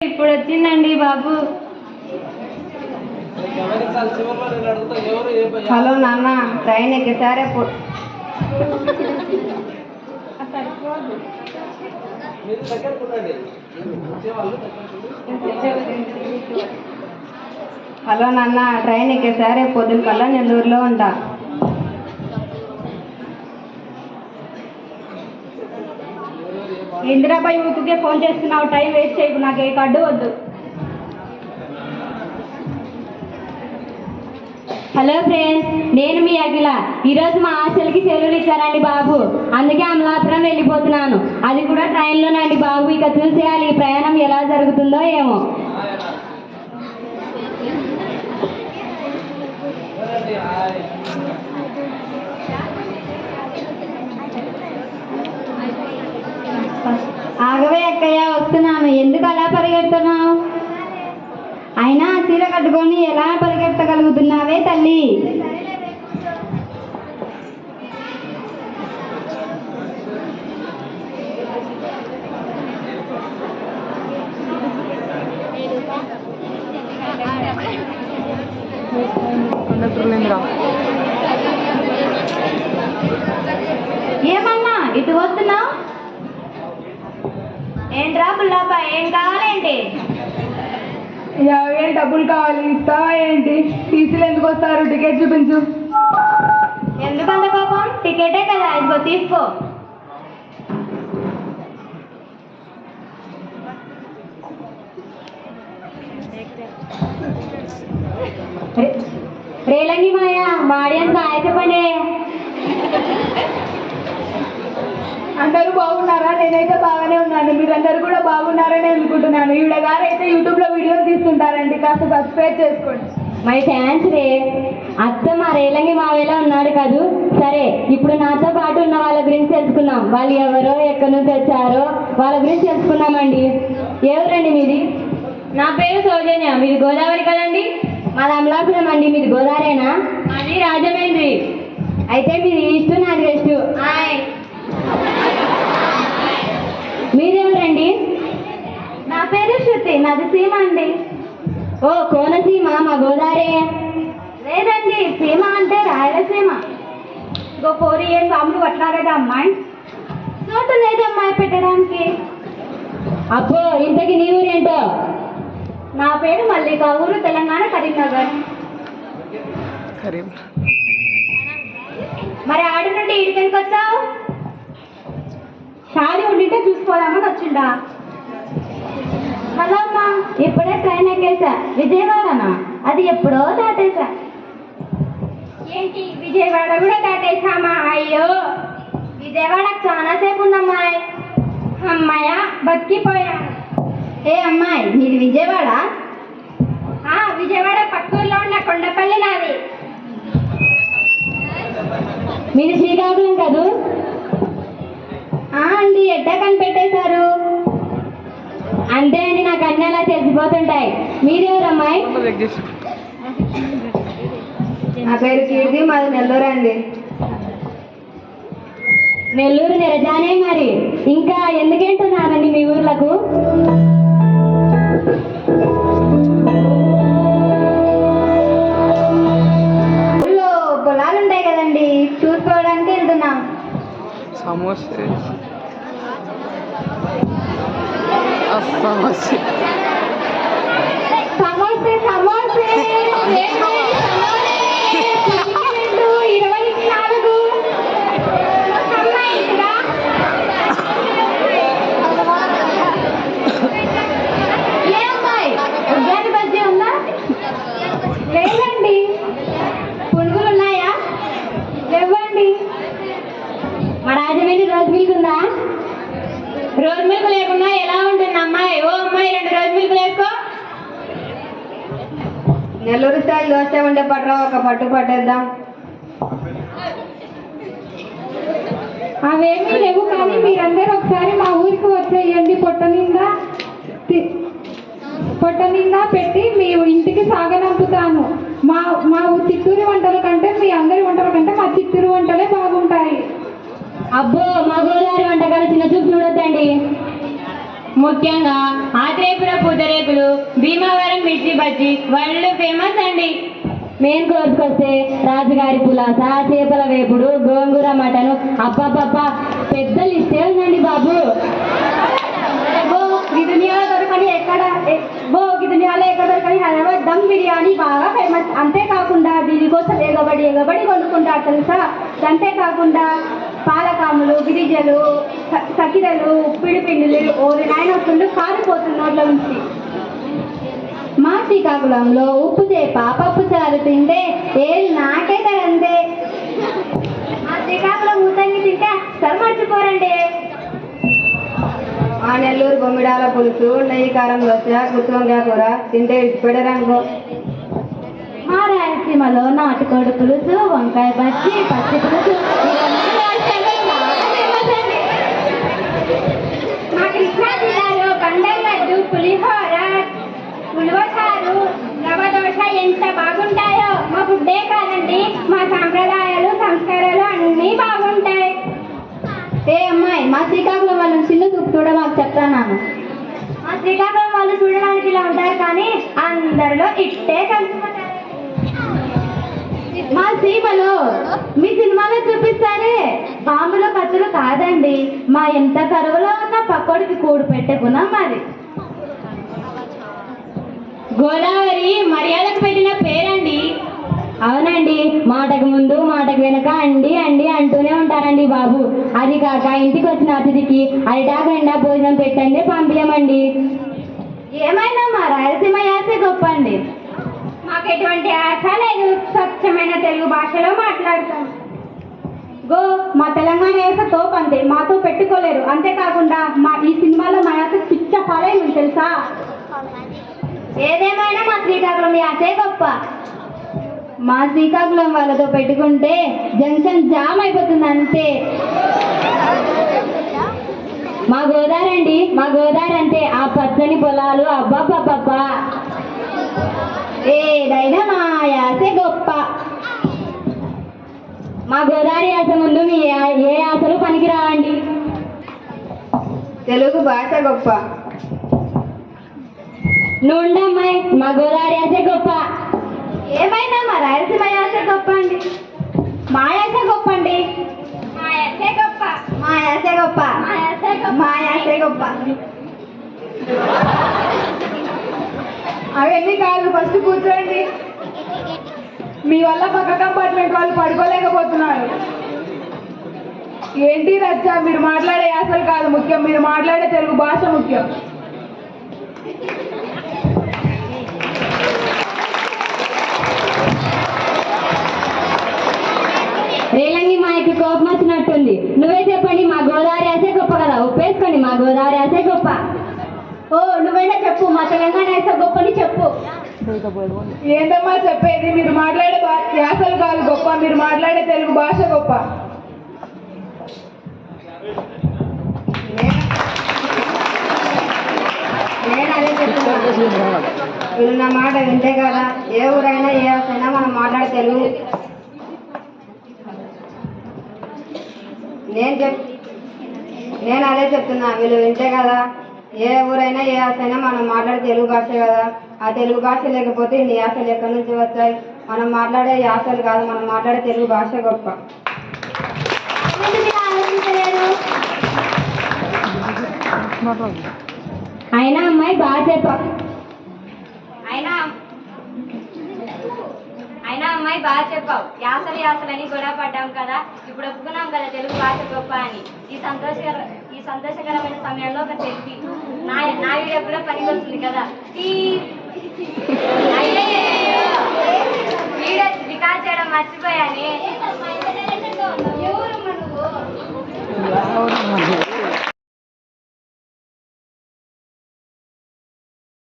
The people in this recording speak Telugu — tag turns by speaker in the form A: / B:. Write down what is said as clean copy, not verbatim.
A: ఇప్పుడు వచ్చిందండి బాబు. హలో నాన్న, ట్రైన్ ఎక్కేసారే. హలో నాన్న, ట్రైన్ ఎక్కేసారే. పొద్దున కల్లా నెల్లూరులో ఉంటా. ఇందిరాబాయి ఊరికే ఫోన్ చేస్తున్నావు, టైం వేస్ట్ చేయకు, నాకు ఏ కార్డు వద్దు. హలో ఫ్రెండ్స్, నేను మీ అఖిల. ఈరోజు మా హాస్టల్కి సెలవులు ఇచ్చారండి బాబు, అందుకే అమలాపురం వెళ్ళిపోతున్నాను. అది కూడా ట్రైన్లోనండి బాబు. ఇక చూసేయాలి ఈ ప్రయాణం ఎలా జరుగుతుందో ఏమో. ఆగవే అక్కయ్య, వస్తున్నాను. ఎందుకు అలా పరిగెడుతున్నావు? అయినా చీర కట్టుకొని ఎలా పరిగెత్తగలుగుతున్నావే తల్లి? ఏమన్నా ఇటు వస్తున్నావు? ఏంట్రా బుల్లాపా, ఏం కావాలేంటి?
B: 50,000 డబ్బులు కావాలి, ఇస్తావా ఏంటి? టీసీలు ఎందుకు వస్తారు? టికెట్ చూపించు.
A: ఎందుకంత కోపం? టికెటే కదా, ఇదిగో తీసుకో. రేలంగి మాయా, మాడియన్స్ ఆయకపోయినే.
B: అందరూ బాగున్నారా? నేనైతే బాగానే ఉన్నాను. మీరందరూ కూడా బాగున్నారని అనుకుంటున్నాను. ఈవిడ గారు అయితే యూట్యూబ్లో వీడియోలు తీస్తుంటారండి, కాస్త సబ్స్క్రైబ్ చేసుకోండి.
A: మై థ్యాంక్స్ రే. అత్త మా రేలంగి మావేలా ఉన్నాడు కదూ. సరే, ఇప్పుడు నాతో పాటు ఉన్న వాళ్ళ గురించి తెలుసుకుందాం. వాళ్ళు ఎవరో, ఎక్కడి నుంచి వచ్చారో వాళ్ళ గురించి తెలుసుకున్నామండి. ఎవరండి మీది? నా పేరు సౌజన్య. మీది గోదావరి కదండి? మాది అమలాపురం అండి. మీది గోదావరేనా? మాది రాజమండ్రి. అయితే మీది ఈస్ట్, నాది వెస్ట్. మీరెవరండి? నా పేరు శృతి, నాది సీమ అండి. ఓ కోనసీమ, మా గోదావరి. లేదండి, సీమ అంటే రాయలసీమ. ఇంకో 4 years బాంబులు పట్టినారేదా అమ్మాయి? చోటు లేదు అమ్మాయి పెట్టడానికి. అబ్బో, ఇంతకి నీ ఊరేంటో? నా పేరు మల్లిక, ఊరు తెలంగాణ, కరీంనగర్. మరి ఆడ నుండి ఇడికెందుకు వచ్చావు? షాడీ ఉండింటే చూసుకోదామని వచ్చిండా. హలో అమ్మా, ఇప్పుడే ట్రైన్ ఎక్కేసా. విజయవాడనా? అది ఎప్పుడో దాటేసా. ఏంటి, విజయవాడ కూడా దాటేసామా? అయ్యో, విజయవాడకు చాలా సేపు ఉందమ్మాయి. అమ్మాయ, బతికిపోయా. ఏ అమ్మాయి, నీది విజయవాడ? విజయవాడ పక్కూరులో ఉన్న కొండపల్లి నాది. మీది శ్రీకాకుళం కదూ? అండి, ఎట్టా కనిపెట్టేశారు? అంతే అండి, నాకు అన్నీ అలా తెలిసిపోతుంటాయి. మీరెవరమ్మాయి?
B: నా పేరు కీర్తి, మాది నెల్లూరు అండి.
A: నెల్లూరు నిరజానే. మరి ఇంకా ఎందుకేంటున్నారండి మీ ఊర్లకు? ఊళ్ళో పొలాలు ఉంటాయి కదండి, చూసుకోవడానికి వెళ్తున్నాం.
C: సమోసే
A: సమోసే సమోసే 24. ఏ అమ్మాయి, ఉద్యాన బజ్జీ ఉందా? లేదండి. పునుగులు ఉన్నాయా? లేవండి. మా రాజమండ్రి రోజు మిల్క్ ఉందా? రోజు మిల్క్ లేకుండా ఎలా ఉంటుంది అమ్మాయి? ఓ అమ్మాయి, 2 రోజు మిల్క్ వేసుకో.
B: నెల్లూరు స్టైల్ దోశ ఉండే పట్రా, ఒక పట్టు పట్టేద్దాం.
A: అవేమీ లేవు, కానీ మీరందరూ ఒకసారి మా ఊరికి వచ్చేయండి. పొట్ట నిండా పెట్టి మీ ఇంటికి సాగనంపుతాను. మా చిత్తూరు వంటల కంటే, మీ అందరి వంటల కంటే మా చిత్తూరు వంటలే బాగుంటాయి. అబ్బో, మా గోదావరి వంటకాలు చిన్న చూపు చూడొద్దండి. ముఖ్యంగా ఆత్రేయపుర పూతరేలు వరల్డ్ ఫేమస్ అండి. మెయిన్ కోర్స్కి వస్తే రాజుగారి పులాస, చేపల వేపుడు, గోంగూర మటను, అప్పపప్ప పెద్ద లిస్టే ఉందండి బాబు.
B: ఈ దునియాలో దొరకని ఈ దునియాలో ఎక్కడ దొరకని హైదరాబాద్ దమ్ బిర్యానీ బాగా ఫేమస్. అంతేకాకుండా దీనికోసం ఎగబడి కొనుక్కుంటారు తెలుసా. అంతేకాకుండా పాలకాములు, గిరిజలు, సకిరలు, ఉప్పిడి పిండిలు ఓరి నాయన వస్తుండు కారిపోతుంది నోట్ల నుంచి.
A: మా శ్రీకాకుళంలో ఉప్పు చేప, పప్పు చారు తింటే ఏళ్ళు నాకైతే అంతే.
B: మా శ్రీకాకుళం ఊతంగి తింటే అస్సలు మర్చిపోరండి.
D: ఆ నెల్లూరు బొమ్మిడాల పులుసు, నెయ్యి కారం దోశ, గుత్తి వంకాయ కూర తింటే ఇష్టపడేరనుకో.
A: మా రాయలసీమలో నాటుకోడి పులుసు, వంకాయ బజ్జి, పచ్చి పులుసు ఇవన్నీ రాష్ట్రాల్లో బాగా ఫేమస్ అండి.
B: మా కృష్ణా జిల్లాలో బండలడ్డు, పులిహోర, ఉలవచారు, రవ్వ దోశ ఎంత బాగుంటాయో. మా ఫుడ్డే కాదండి, మా సాంప్రదాయాలు, సంస్కారాలు అన్నీ బాగుంటాయి.
A: ఏ అమ్మాయి, మా శ్రీకాకుళం వాళ్ళని చిన్న చూపు చూడ మాకు చెప్తాను.
B: మా శ్రీకాకుళం వాళ్ళు చూడడానికి ఇలా ఉంటారు కానీ అందరిలో ఇట్టే కలిసిపోతారు.
A: మా సీమలో మీ సినిమాలో చూపిస్తారే పాముల కత్తులు కాదండి, మా ఎంత కరువులో ఉన్న పక్కోడికి కూడు పెట్టే గుణం మరి. గోదావరి మర్యాదకు పెట్టిన పేరండి. అవునండి, మాటకు ముందు మాటకు వెనక అండి అండి అంటూనే ఉంటారండి బాబు. అది కాక ఇంటికి వచ్చిన అతిథికి అరిటాకుండా భోజనం పెట్టండి పంపించమండి. ఏమైనా మా రాయలసీమ యాసే గొప్ప అండి.
B: మాకు ఎటువంటి ఆశ లేదు, స్వచ్ఛమైన తెలుగు భాషలో మాట్లాడతాం. మా తెలంగాణ యాస తోపు అంతే, మాతో పెట్టుకోలేరు. అంతేకాకుండా ఈ సినిమాలో మా యాస పిచ్చ ఫాలోయింగ్ తెలుసా.
A: ఏదేమైనా మా శ్రీకాకుళం యాసే గొప్ప. మా శ్రీకాకుళం వాళ్ళతో పెట్టుకుంటే జంక్షన్ జామ్ అయిపోతుంది అంతే. మా గోదావరి అంటే ఆ పచ్చని పొలాలు అబ్బాబ్బా. ఏదైనా మా యాసే గొప్ప. మా గోదావరి యాస ముందు మీ ఏ యాసలు పనికిరావండి.
D: తెలుగు భాష గొప్ప.
A: నుండమ్మాయి, మా గోదావరి యాసే గొప్ప.
B: ఏమైనా మా రాయలసీమ యాస గొప్ప అండి. మా యాస గొప్ప అండి. మా యాసే గొప్ప.
A: మా యాసే గొప్ప.
B: మా యాసే గొప్ప.
A: మా యాసే గొప్ప.
B: అవన్నీ కాదు, ఫస్ట్ కూర్చోండి. మీ వల్ల పక్క కంపార్ట్మెంట్ వాళ్ళు పడుకోలేకపోతున్నారు. ఏంటి రచ్చ, మీరు మాట్లాడే యాసలు కాదు ముఖ్యం, మీరు మాట్లాడే తెలుగు భాష ముఖ్యం.
A: రేలంగి మాయకి కోపం వచ్చినట్టుంది. నువ్వే చెప్పండి, మా గోదావరి యాసే గొప్ప కదా. ఒప్పేసుకోండి, మా గోదావరి యాసే గొప్ప.
B: ఓ నువ్వైనా చెప్పు, మా తెలంగాణ యాస గొప్పని చెప్పు. ఏంటమ్మా చెప్పేది, మీరు మాట్లాడే యాసలు కాదు గొప్ప, మీరు మాట్లాడే తెలుగు భాష గొప్ప.
D: నేను అదే చెప్తున్నా, వీళ్ళు నా మాట వింటే కదా ఏ ఊరైనా ఏ యాసైనా మనం మాట్లాడే తెలుగు. నేను అదే చెప్తున్నా, వీళ్ళు వింటే కదా ఏ ఊరైనా ఏ యాసైనా మనం మాట్లాడే తెలుగు భాష కదా. ఆ తెలుగు భాష లేకపోతే ఇన్ని యాసలు ఎక్కడి నుంచి వచ్చాయి. మనం మాట్లాడే యాసలు కాదు, మనం మాట్లాడే తెలుగు భాష గొప్ప.
A: అయినా అమ్మాయి బాగా చెప్పావు.
E: అయినా అమ్మాయి బాగా చెప్పావు. యాసలని గొడవ పడ్డాం కదా, ఇప్పుడు ఒప్పుకున్నాం కదా తెలుగు భాష గొప్ప అని. ఈ సంతోషకరమైన సమయంలో ఒక సెల్ఫీ నా వీడియో కూడా పనికొస్తుంది కదా. వీడియో రికార్డ్ చేయడం మర్చిపోయాను.